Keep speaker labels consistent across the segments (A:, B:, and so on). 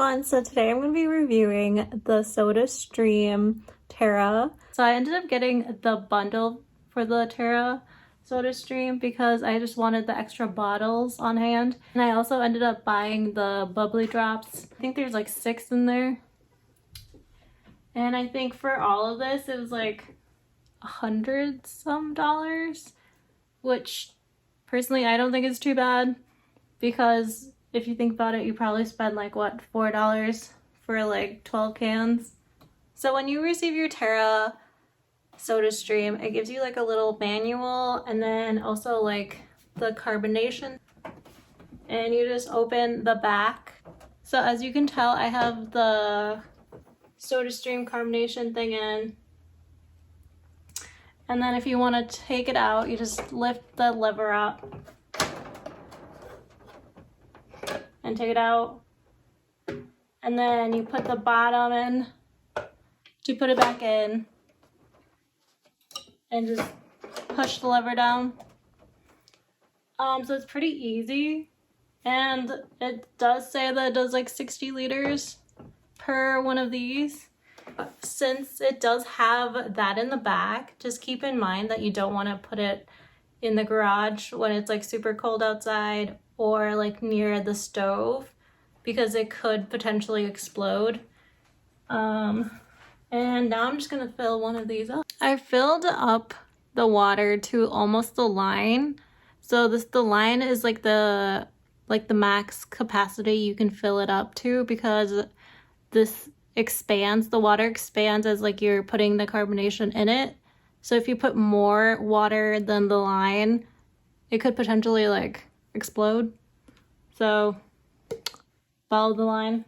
A: everyone, so today I'm going to be reviewing the SodaStream Terra. So I ended up getting the bundle for the Terra SodaStream because I just wanted the extra bottles on hand. And I also ended up buying the bubbly drops. I think there's like 6 in there. And I think for all of this it was like $100 some, which personally I don't think is too bad, because if you think about it, you probably spend like what, $4 for like 12 cans. So when you receive your Terra SodaStream, it gives you like a little manual and then also like the carbonation, and you just open the back. So as you can tell, I have the SodaStream carbonation thing in, and then if you want to take it out, you just lift the lever up and take it out, and then you put the bottom in to put it back in and just push the lever down. So it's pretty easy, and it does say that it does like 60 liters per one of these. Since it does have that in the back, just keep in mind that you don't want to put it in the garage when it's like super cold outside or like near the stove, because it could potentially explode. And now I'm just gonna fill one of these up. I filled up the water to almost the line. So the line is like the max capacity you can fill it up to, because this expands, the water expands as like you're putting the carbonation in it. So if you put more water than the line, it could potentially like explode. So follow the line.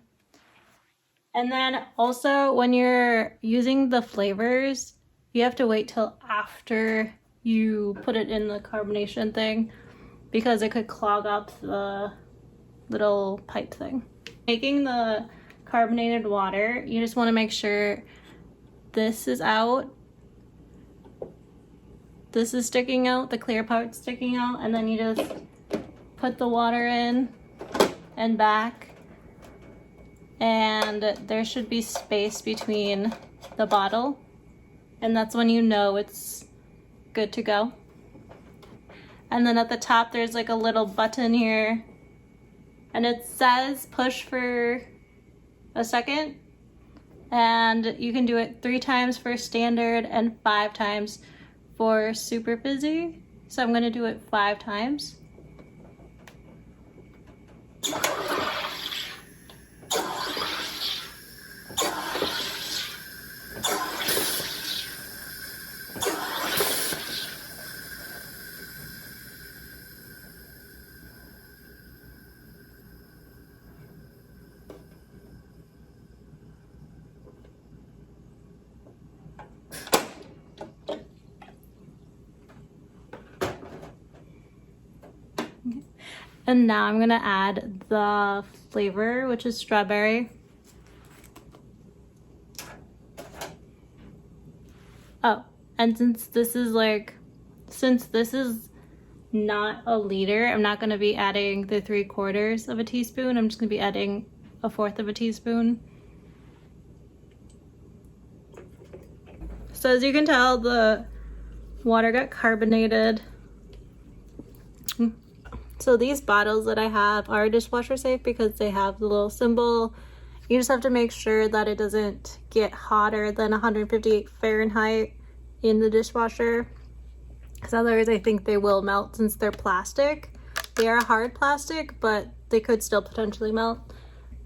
A: And then also when you're using the flavors, you have to wait till after you put it in the carbonation thing, because it could clog up the little pipe thing. Making the carbonated water, you just want to make sure this is out, this is sticking out, the clear part's sticking out, and then you just put the water in and back, and there should be space between the bottle, and that's when you know it's good to go. And then at the top there's like a little button here, and it says push for a second, and you can do it 3 times for standard and 5 times for super fizzy. So I'm gonna do it 5 times. And now I'm gonna add the flavor, which is strawberry. Oh, and since this is not a liter, I'm not gonna be adding the 3/4 of a teaspoon. I'm just gonna be adding 1/4 of a teaspoon. So as you can tell, the water got carbonated. So these bottles that I have are dishwasher safe because they have the little symbol. You just have to make sure that it doesn't get hotter than 158 Fahrenheit in the dishwasher, because otherwise I think they will melt since they're plastic. They are hard plastic, but they could still potentially melt.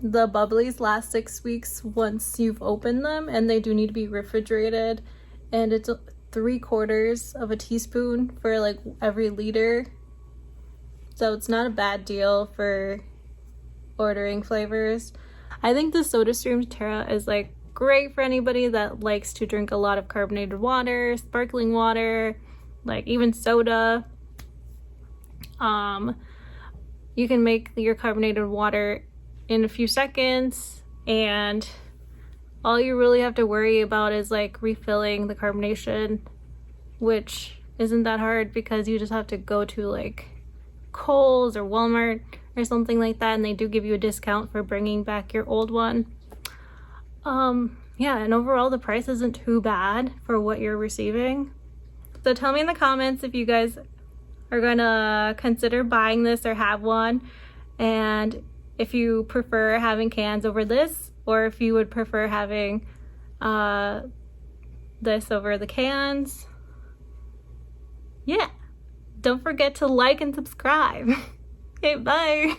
A: The bubblies last 6 weeks once you've opened them, and they do need to be refrigerated, and it's 3/4 of a teaspoon for like every liter. So it's not a bad deal for ordering flavors. I think the SodaStream Terra is like great for anybody that likes to drink a lot of carbonated water, sparkling water, like even soda. You can make your carbonated water in a few seconds, and all you really have to worry about is like refilling the carbonation, which isn't that hard because you just have to go to like Kohl's or Walmart or something like that, and they do give you a discount for bringing back your old one. Yeah, and overall the price isn't too bad for what you're receiving. So tell me in the comments if you guys are gonna consider buying this or have one, and if you prefer having cans over this, or if you would prefer having this over the cans. Yeah, don't forget to like and subscribe. Okay, bye.